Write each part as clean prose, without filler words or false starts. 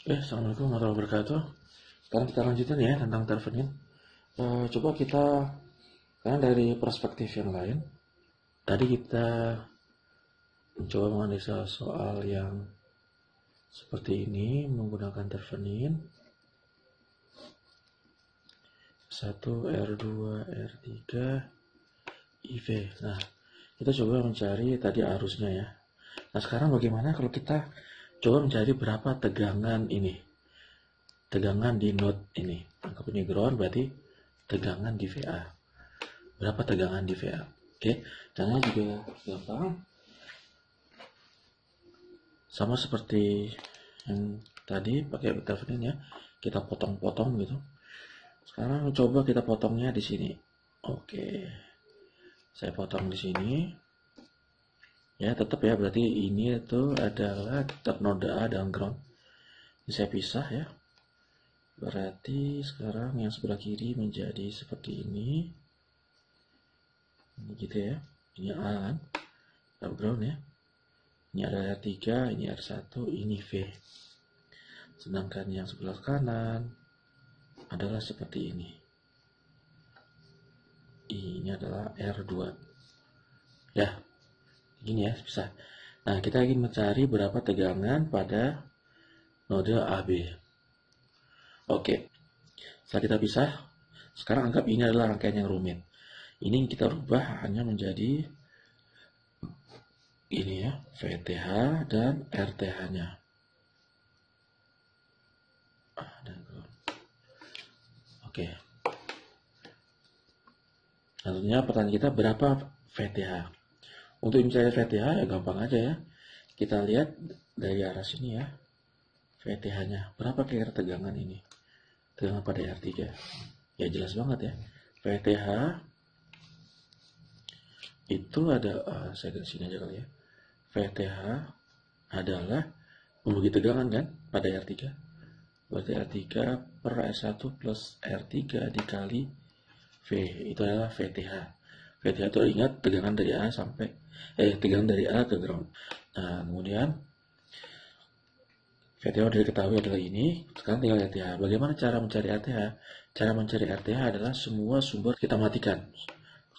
Assalamualaikum warahmatullahi wabarakatuh. Sekarang kita lanjutin ya tentang Tervenin. Coba kita, karena dari perspektif yang lain, tadi kita mencoba menganalisa soal yang seperti ini menggunakan Tervenin 1, R2, R3, IV. Nah, kita coba mencari tadi arusnya ya. Nah, sekarang bagaimana kalau kita coba mencari berapa tegangan ini? Tegangan di node ini. Anggap ini ground, berarti tegangan di VA. Berapa tegangan di VA? Oke, caranya juga gampang. Sama seperti yang tadi pakai Tervenin ya. Kita potong-potong gitu. Sekarang coba kita potongnya di sini. Oke. Saya potong di sini. Ya, tetap ya, berarti ini itu adalah node A dan ground. Ini saya pisah ya. Berarti sekarang yang sebelah kiri menjadi seperti ini. Ini gitu ya. Ini A kan. Ground ya. Ini ada R3, ini R1, ini V. Sedangkan yang sebelah kanan adalah seperti ini. Ini adalah R2. Ya. Gini ya, bisa. Nah, kita ingin mencari berapa tegangan pada node AB. Oke. Setelah kita pisah, sekarang anggap ini adalah rangkaian yang rumit. Ini kita rubah hanya menjadi ini ya, VTH dan RTH-nya. Oke. Tentunya pertanyaan kita berapa VTH? Untuk mencari VTH ya gampang aja ya. Kita lihat dari arah sini ya. VTH-nya. Berapa kira tegangan ini? Tegangan pada R3. Ya jelas banget ya. VTH itu ada, saya ke sini aja kali ya. VTH adalah membagi tegangan kan pada R3. Berarti R3 per S1 plus R3 dikali V. Itu adalah VTH. VTH itu ingat tegangan dari A sampai tegangan dari A ke ground. Nah, kemudian VTH sudah diketahui adalah ini. Sekarang tinggal RTH. Bagaimana cara mencari RTH? Cara mencari RTH adalah semua sumber kita matikan.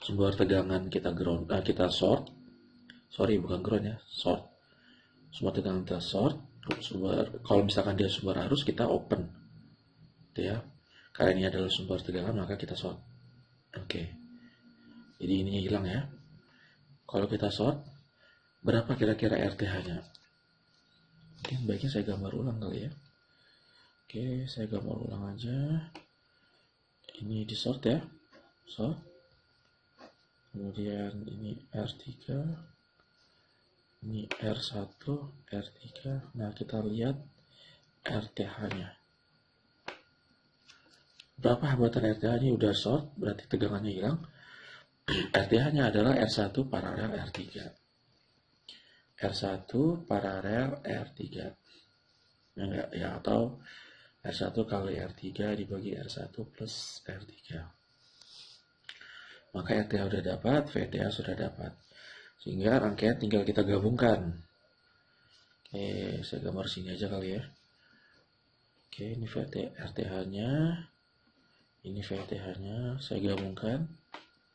Sumber tegangan kita ground, kita short. Sorry, bukan ground ya, short. Sumber tegangan kita short. Kalau misalkan dia sumber arus kita open. Itu ya. Karena ini adalah sumber tegangan maka kita short. Oke. Jadi ininya hilang ya. Kalau kita short, berapa kira-kira RTH-nya? Mungkin baiknya saya gambar ulang kali ya. Oke, saya gambar ulang aja. Ini di short ya. Short. Kemudian ini R3. Ini R1, R3. Nah, kita lihat RTH-nya. Berapa hambatan RTH ini udah short, berarti tegangannya hilang. RTH-nya adalah R1 paralel R3. R1 paralel R3. Ya, atau R1 kali R3 dibagi R1 plus R3. Maka RTH sudah dapat, VTH sudah dapat. Sehingga rangkaian tinggal kita gabungkan. Oke, saya gambar sini aja kali ya. Oke, ini RTH-nya. Ini VTH-nya. Saya gabungkan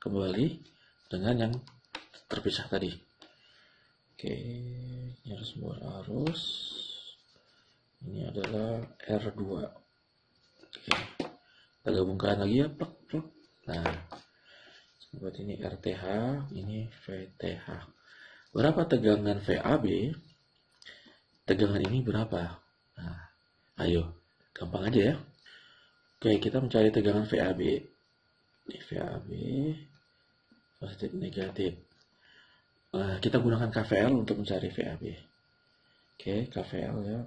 kembali dengan yang terpisah tadi. Oke, ini harus sumber arus. Ini adalah R2. Oke, kita gabungkan lagi ya, plek. Nah, buat ini RTH, ini VTH. Berapa tegangan VAB? Tegangan ini berapa? Nah, ayo, gampang aja ya. Oke, kita mencari tegangan VAB. Ini VAB. Positif negatif. Kita gunakan KVL untuk mencari VAB. Oke, KVL ya.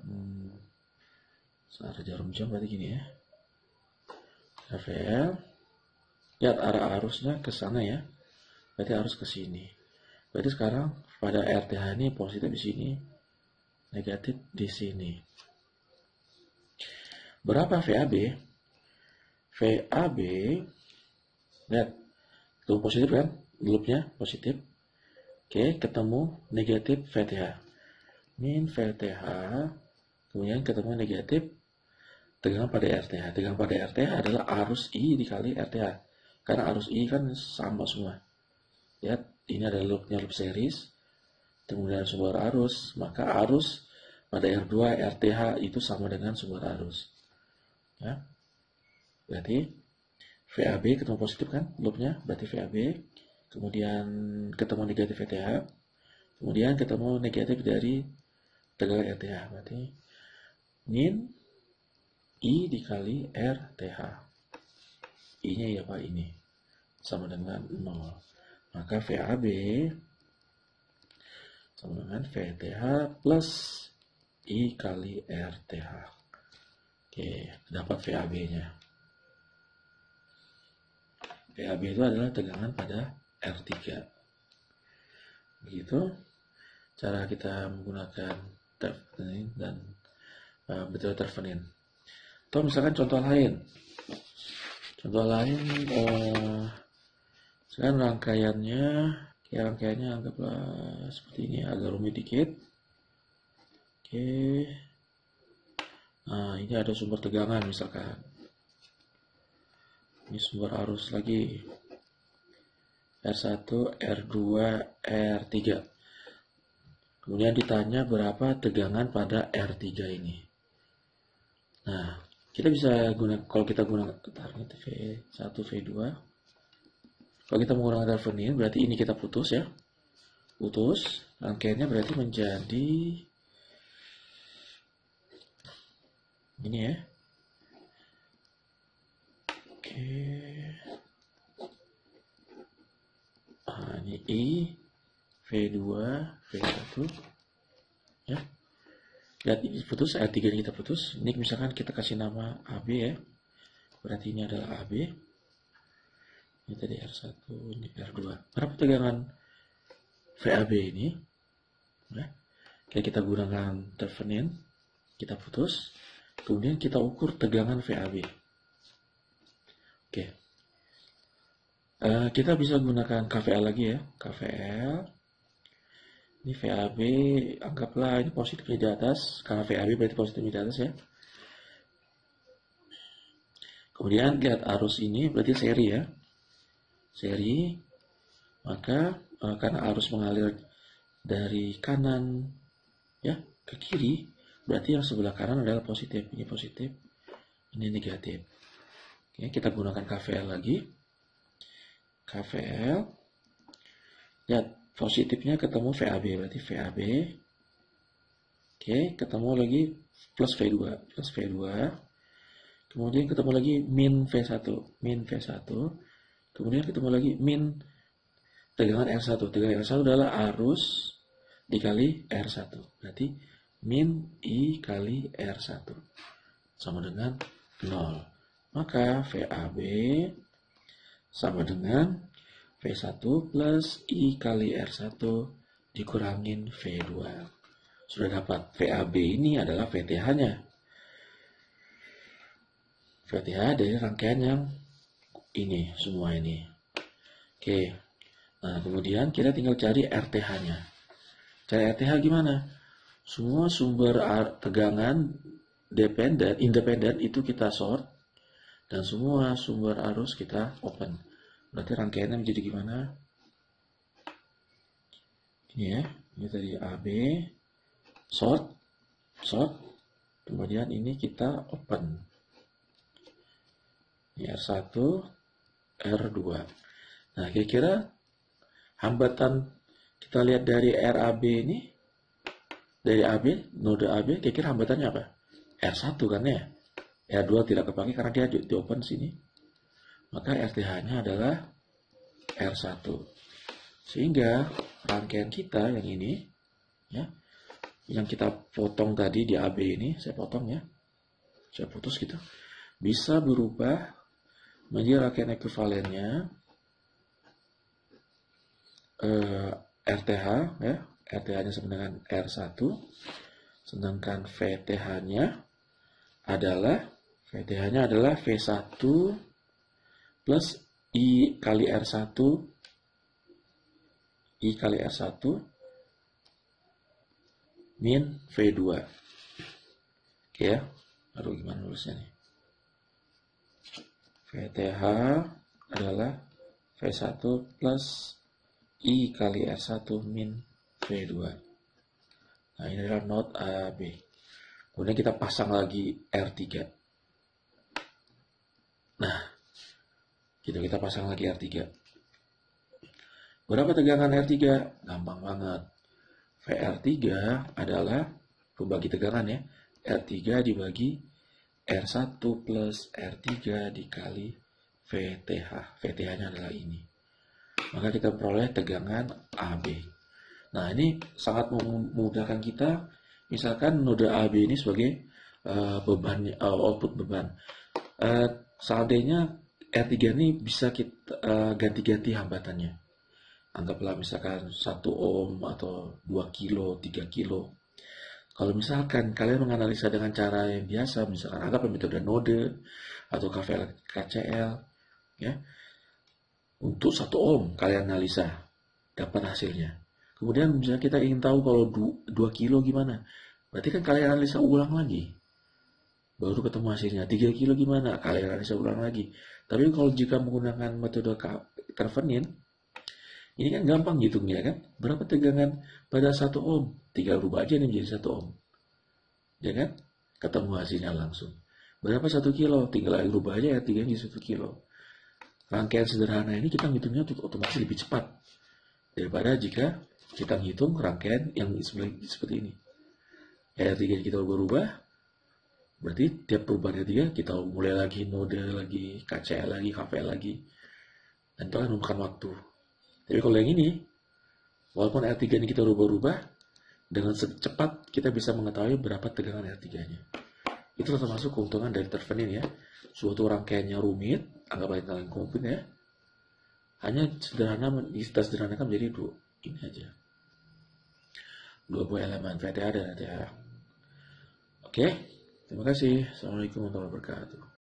Searah jarum jam berarti gini ya. KVL. Lihat arah arusnya ke sana ya. Berarti arus ke sini. Berarti sekarang pada RTH ini positif di sini, negatif di sini. Berapa VAB? VAB, lihat, itu positif kan? Loopnya positif. Oke, ketemu negatif VTH. Min VTH kemudian ketemu negatif tegangan pada RTH. Tegangan pada RTH adalah arus I dikali RTH. Karena arus I kan sama semua. Lihat, ini adalah loopnya loop series. Kemudian sumber arus, maka arus pada R2 RTH itu sama dengan sumber arus. Ya. Berarti VAB ketemu positif kan loopnya, berarti VAB. Kemudian ketemu negatif RTH. Kemudian ketemu negatif dari tegangan RTH. Berarti min I dikali RTH. I-nya ya Pak ini. Sama dengan 0. Maka VAB sama dengan VTH plus I kali RTH. Oke, dapat VAB-nya. VAB itu adalah tegangan pada R3. Begitu cara kita menggunakan Thevenin dan metode Thevenin. Atau misalkan contoh lain. Contoh lain, sekarang rangkaiannya anggaplah seperti ini, agak rumit dikit. Oke. Nah, ini ada sumber tegangan misalkan. Ini sumber arus lagi. R1, R2, R3. Kemudian ditanya berapa tegangan pada R3 ini. Nah, kita bisa gunakan, kalau kita gunakan V1, V2. Kalau kita menggunakan Thevenin, berarti ini kita putus ya. Putus, rangkaiannya berarti menjadi ini ya. Oke. Nah, ini I, V2, V1 ya. Lihat ini putus, R3 ini kita putus. Ini misalkan kita kasih nama AB ya. Berarti ini adalah AB. Ini tadi R1, ini R2. Berapa tegangan VAB ini? Ya. Kita gunakan Thevenin, kita putus. Kemudian kita ukur tegangan VAB. Oke. Kita bisa gunakan KVL lagi ya. KVL. Ini VAB, anggaplah ini positifnya di atas. Karena VAB berarti positifnya di atas ya. Kemudian lihat arus ini berarti seri ya. Seri, maka karena arus mengalir dari kanan ya ke kiri, berarti yang sebelah kanan adalah positif. Ini positif, ini negatif. Oke, kita gunakan KVL lagi. KVL, lihat positifnya ketemu VAB, berarti VAB. Oke, ketemu lagi plus V2, plus V2. Kemudian ketemu lagi min V1, min V1. Kemudian ketemu lagi min tegangan R1. Tegangan R1 adalah arus dikali R1. Berarti min I kali R1 sama dengan 0. Maka VAB sama dengan V1 plus I kali R1 dikurangin V2. Sudah dapat. VAB ini adalah VTH-nya. VTH dari rangkaian yang ini, semua ini. Oke. Nah, kemudian kita tinggal cari RTH-nya. Cari RTH gimana? Semua sumber tegangan independen itu kita short. Dan semua sumber arus kita open. Berarti rangkaiannya menjadi gimana? Ini ya. Ini tadi AB. Short. Kemudian ini kita open. Ini R1. R2. Nah, kira-kira hambatan kita lihat dari RAB ini, dari AB, node AB, kira-kira hambatannya apa? R1 kan ya? R2 tidak kepake karena dia di open sini. Maka RTH-nya adalah R1. Sehingga rangkaian kita yang ini, ya, yang kita potong tadi di AB ini, saya potong ya, saya putus gitu, bisa berubah menjadi rangkaian ekuivalennya RTH ya, RTH-nya sama dengan R1, sedangkan VTH-nya adalah V1 plus I kali R1 min V2. Oke ya. Aduh, gimana nulisnya nih? VTH adalah V1 plus I kali R1 min V2. Nah, ini adalah not AB. Kemudian kita pasang lagi R3. Nah, kita pasang lagi R3. Berapa tegangan R3? Gampang banget. VR3 adalah pembagi tegangan ya. R3 dibagi R1 plus R3 dikali VTH. VTH-nya adalah ini. Maka kita peroleh tegangan AB. Nah, ini sangat memudahkan kita. Misalkan node AB ini sebagai beban, output beban. Seandainya R3 ini bisa kita ganti-ganti hambatannya. Anggaplah misalkan 1 ohm atau 2 kilo, 3 kilo. Kalau misalkan kalian menganalisa dengan cara yang biasa, misalkan anggap metode node atau KCL, ya, untuk 1 ohm kalian analisa, dapat hasilnya. Kemudian misalnya kita ingin tahu kalau 2 kilo gimana, berarti kan kalian analisa ulang lagi, baru ketemu hasilnya. 3 kilo gimana, kalian analisa ulang lagi. Tapi kalau jika menggunakan metode Thevenin, ini kan gampang ngitungnya kan. Berapa tegangan pada 1 ohm? Tinggal rubah aja nih menjadi 1 ohm. Ya kan? Ketemu hasilnya langsung. Berapa 1 kilo? Tinggal rubah aja ya 3 menjadi 1 kilo. Rangkaian sederhana ini kita ngitungnya otomatis lebih cepat daripada jika kita ngitung rangkaian yang seperti ini. R3 kita berubah, berarti tiap perubahan R3 kita mulai lagi node lagi, KCL lagi, KVL lagi. Dan itu akan memakan waktu. Tapi kalau yang ini, walaupun R3 ini kita rubah-rubah, dengan cepat kita bisa mengetahui berapa tegangan R3-nya. Itu termasuk keuntungan dari Thevenin ya. Suatu rangkaiannya rumit, anggaplah kalian komplit ya. Hanya kita sederhanakan menjadi ini aja. 2 buah elemen VTH dan RTH. Oke, terima kasih. Assalamualaikum warahmatullahi wabarakatuh.